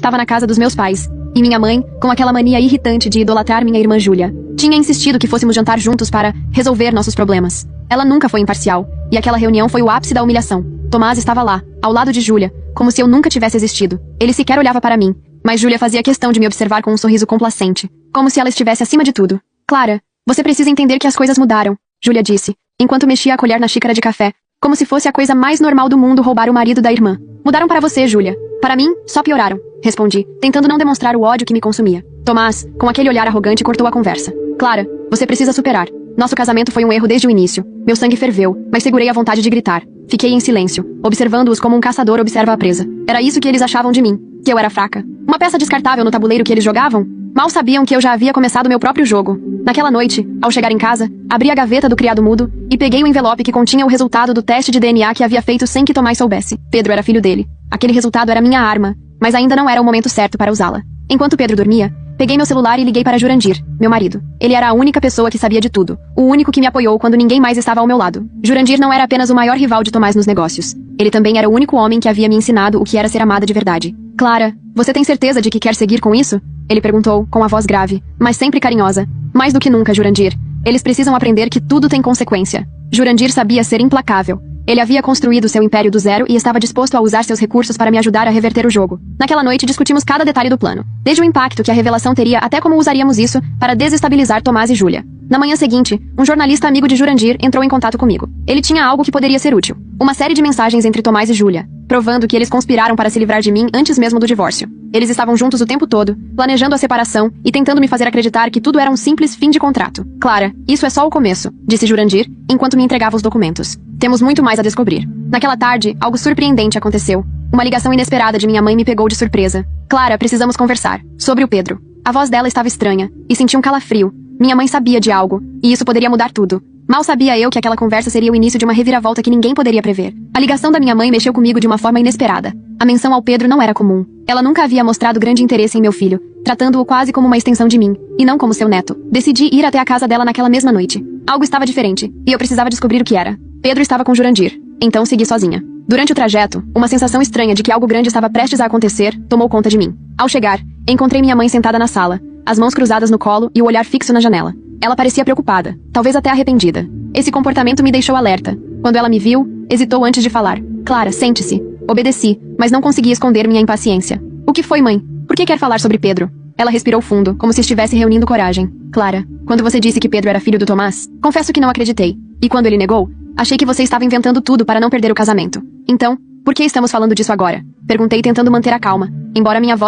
estava na casa dos meus pais. E minha mãe, com aquela mania irritante de idolatrar minha irmã Júlia, tinha insistido que fôssemos jantar juntos para resolver nossos problemas. Ela nunca foi imparcial, e aquela reunião foi o ápice da humilhação. Tomás estava lá, ao lado de Júlia, como se eu nunca tivesse existido. Ele sequer olhava para mim, mas Júlia fazia questão de me observar com um sorriso complacente, como se ela estivesse acima de tudo. Clara, você precisa entender que as coisas mudaram, Júlia disse, enquanto mexia a colher na xícara de café, como se fosse a coisa mais normal do mundo roubar o marido da irmã. Mudaram para você, Júlia. Para mim, só pioraram, respondi, tentando não demonstrar o ódio que me consumia. Tomás, com aquele olhar arrogante, cortou a conversa. Clara, você precisa superar. Nosso casamento foi um erro desde o início. Meu sangue ferveu, mas segurei a vontade de gritar. Fiquei em silêncio, observando-os como um caçador observa a presa. Era isso que eles achavam de mim, que eu era fraca. Uma peça descartável no tabuleiro que eles jogavam? Mal sabiam que eu já havia começado meu próprio jogo. Naquela noite, ao chegar em casa, abri a gaveta do criado mudo e peguei o envelope que continha o resultado do teste de DNA que havia feito sem que Tomás soubesse. Pedro era filho dele. Aquele resultado era minha arma, mas ainda não era o momento certo para usá-la. Enquanto Pedro dormia, peguei meu celular e liguei para Jurandir, meu marido. Ele era a única pessoa que sabia de tudo, o único que me apoiou quando ninguém mais estava ao meu lado. Jurandir não era apenas o maior rival de Tomás nos negócios. Ele também era o único homem que havia me ensinado o que era ser amada de verdade. Clara, você tem certeza de que quer seguir com isso? Ele perguntou, com a voz grave, mas sempre carinhosa. Mais do que nunca, Jurandir. Eles precisam aprender que tudo tem consequência. Jurandir sabia ser implacável. Ele havia construído seu império do zero e estava disposto a usar seus recursos para me ajudar a reverter o jogo. Naquela noite discutimos cada detalhe do plano, desde o impacto que a revelação teria até como usaríamos isso para desestabilizar Tomás e Júlia. Na manhã seguinte, um jornalista amigo de Jurandir entrou em contato comigo. Ele tinha algo que poderia ser útil. Uma série de mensagens entre Tomás e Júlia, provando que eles conspiraram para se livrar de mim antes mesmo do divórcio. Eles estavam juntos o tempo todo, planejando a separação e tentando me fazer acreditar que tudo era um simples fim de contrato. Clara, isso é só o começo, disse Jurandir, enquanto me entregava os documentos. Temos muito mais a descobrir. Naquela tarde, algo surpreendente aconteceu. Uma ligação inesperada de minha mãe me pegou de surpresa. Clara, precisamos conversar. Sobre o Pedro. A voz dela estava estranha, e senti um calafrio. Minha mãe sabia de algo, e isso poderia mudar tudo. Mal sabia eu que aquela conversa seria o início de uma reviravolta que ninguém poderia prever. A ligação da minha mãe mexeu comigo de uma forma inesperada. A menção ao Pedro não era comum. Ela nunca havia mostrado grande interesse em meu filho, tratando-o quase como uma extensão de mim, e não como seu neto. Decidi ir até a casa dela naquela mesma noite. Algo estava diferente, e eu precisava descobrir o que era. Pedro estava com Jurandir. Então segui sozinha. Durante o trajeto, uma sensação estranha de que algo grande estava prestes a acontecer tomou conta de mim. Ao chegar, encontrei minha mãe sentada na sala, as mãos cruzadas no colo e o olhar fixo na janela. Ela parecia preocupada, talvez até arrependida. Esse comportamento me deixou alerta. Quando ela me viu, hesitou antes de falar. Clara, sente-se. Obedeci, mas não consegui esconder minha impaciência. O que foi, mãe? Por que quer falar sobre Pedro? Ela respirou fundo, como se estivesse reunindo coragem. Clara, quando você disse que Pedro era filho do Tomás, confesso que não acreditei. E quando ele negou, achei que você estava inventando tudo para não perder o casamento. Então, por que estamos falando disso agora? Perguntei tentando manter a calma, embora minha voz